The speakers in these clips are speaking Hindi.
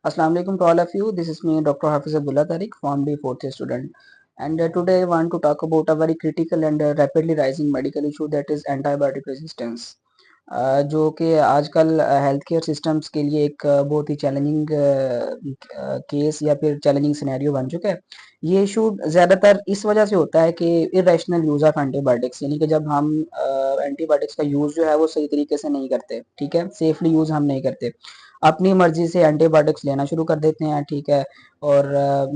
Assalamu alaikum to all of you. This is me, Dr. Hafiz Abdullah Tariq, Form D fourth year student. And today I want to talk about a very critical and rapidly rising medical issue, that is antibiotic resistance. जो कि आजकल हेल्थ केयर सिस्टम्स के लिए एक बहुत ही चैलेंजिंग केस या फिर चैलेंजिंग सिनेरियो बन चुका है। ये इशू ज़्यादातर इस वजह से होता है कि इरेशनल यूज़ ऑफ एंटीबायोटिक्स, यानी कि जब हम एंटीबायोटिक्स का यूज़ जो है वो सही तरीके से नहीं करते, ठीक है, सेफली यूज़ हम नहीं करते, अपनी मर्जी से एंटीबायोटिक्स लेना शुरू कर देते हैं, ठीक है। और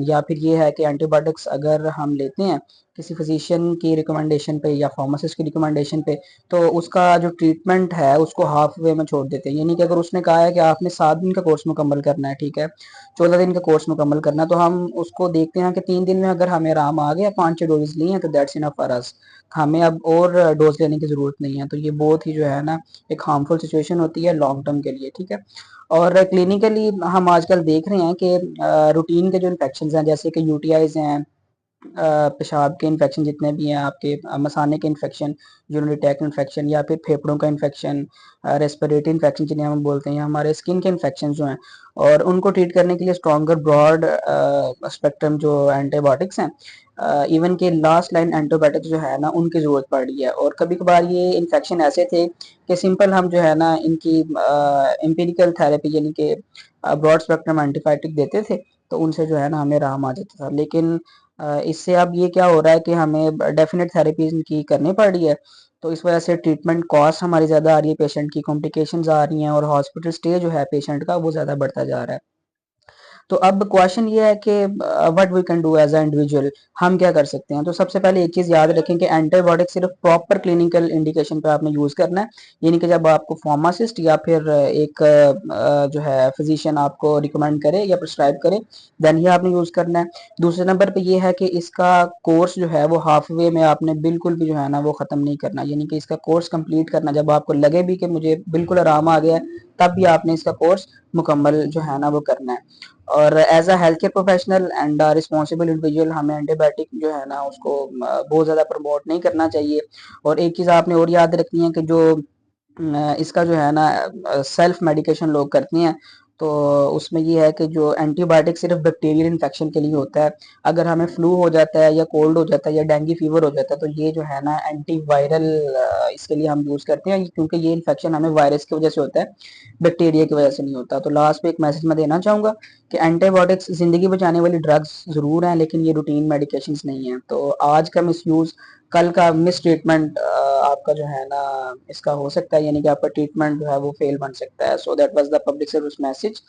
या फिर ये है कि एंटीबायोटिक्स अगर हम लेते हैं किसी फिजिशियन की रिकमेंडेशन पे या फार्मासिस्ट की रिकमेंडेशन पे, तो उसका जो ट्रीटमेंट है उसको हाफ वे में छोड़ देते हैं। यानी कि अगर उसने कहा है कि आपने 7 दिन का कोर्स मुकम्मल करना है, ठीक है, 14 दिन का कोर्स मुकम्मल करना है, तो हम उसको देखते हैं कि 3 दिन में अगर हमें आराम आ गया, 5-6 डोजेस लिए हैं, तो दैट्स इनफ फॉर अस, हमें अब और डोज लेने की ज़रूरत नहीं है। तो ये बहुत ही जो है ना एक हार्मफुल सिचुएशन होती है लॉन्ग टर्म के लिए, ठीक है। और क्लिनिकली हम आजकल देख रहे हैं कि रूटीन के जो इन्फेक्शन हैं, जैसे कि यूटीआईज हैं, पेशाब के इन्फेक्शन जितने भी हैं आपके, मसाने के इन्फेक्शन, यूरिनरी ट्रैक्ट इन्फेक्शन, या फिर फेफड़ों का इन्फेक्शन, रेस्पिरेटरी इन्फेक्शन जिन्हें हम बोलते हैं, हमारे स्किन के इन्फेक्शन जो हैं, और उनको ट्रीट करने के लिए स्ट्रॉन्गर ब्रॉड स्पेक्ट्रम जो एंटीबायोटिक्स हैं, इवन के लास्ट लाइन एंटीबायोटिक्स जो है ना उनकी ज़रूरत पड़ रही है। और कभी कभार ये इन्फेक्शन ऐसे थे कि सिंपल हम जो है ना इनकी एम्पिरिकल थेरेपी, यानी कि ब्रॉड स्पेक्ट्रम एंटीबायोटिक देते थे, तो उनसे जो है ना हमें आराम आ जाता था। लेकिन इससे अब ये क्या हो रहा है कि हमें डेफिनेट थेरेपीज की करनी पड़ रही है, तो इस वजह से ट्रीटमेंट कॉस्ट हमारी ज़्यादा आ रही है, पेशेंट की कॉम्प्लिकेशंस आ रही हैं, और हॉस्पिटल स्टे जो है पेशेंट का वो ज़्यादा बढ़ता जा रहा है। तो अब क्वेश्चन ये है कि what we can do as a individual, हम क्या कर सकते हैं। तो सबसे पहले एक चीज़ याद रखें कि एंटीबायोटिक सिर्फ प्रॉपर क्लिनिकल इंडिकेशन पे आपने यूज़ करना है, यानी कि जब आपको फार्मासिस्ट या फिर एक जो है फिजिशियन आपको रिकमेंड करे या प्रिस्क्राइब करे, देन ही आपने यूज़ करना है। दूसरे नंबर पे ये है कि इसका कोर्स जो है वो हाफ वे में आपने बिल्कुल भी जो है ना वो ख़त्म नहीं करना, यानी कि इसका कोर्स कंप्लीट करना, जब आपको लगे भी कि मुझे बिल्कुल आराम आ गया है, तब भी आपने इसका कोर्स मुकम्मल जो है ना वो करना है। और as a health care professional and responsible individual हमें एंटीबायोटिक जो है ना उसको बहुत ज़्यादा प्रमोट नहीं करना चाहिए। और एक चीज़ आपने और याद रखनी है कि जो इसका जो है ना सेल्फ मेडिकेशन लोग करती हैं, तो उसमें ये है कि जो एंटीबायोटिक सिर्फ बैक्टीरियल इन्फेक्शन के लिए होता है। अगर हमें फ्लू हो जाता है या कोल्ड हो जाता है या डेंगू फीवर हो जाता है, तो ये जो है ना एंटीवायरल इसके लिए हम यूज़ करते हैं, क्योंकि ये इन्फेक्शन हमें वायरस की वजह से होता है, बैक्टीरिया की वजह से नहीं होता। तो लास्ट में एक मैसेज मैं देना चाहूँगा कि एंटीबायोटिक्स ज़िंदगी बचाने वाली ड्रग्स ज़रूर हैं, लेकिन ये रूटीन मेडिकेशंस नहीं हैं। तो आज का मिसयूज़ कल का मिस ट्रीटमेंट आपका जो है ना इसका हो सकता है, यानी कि आपका ट्रीटमेंट जो है वो फेल बन सकता है। So that was the public service message.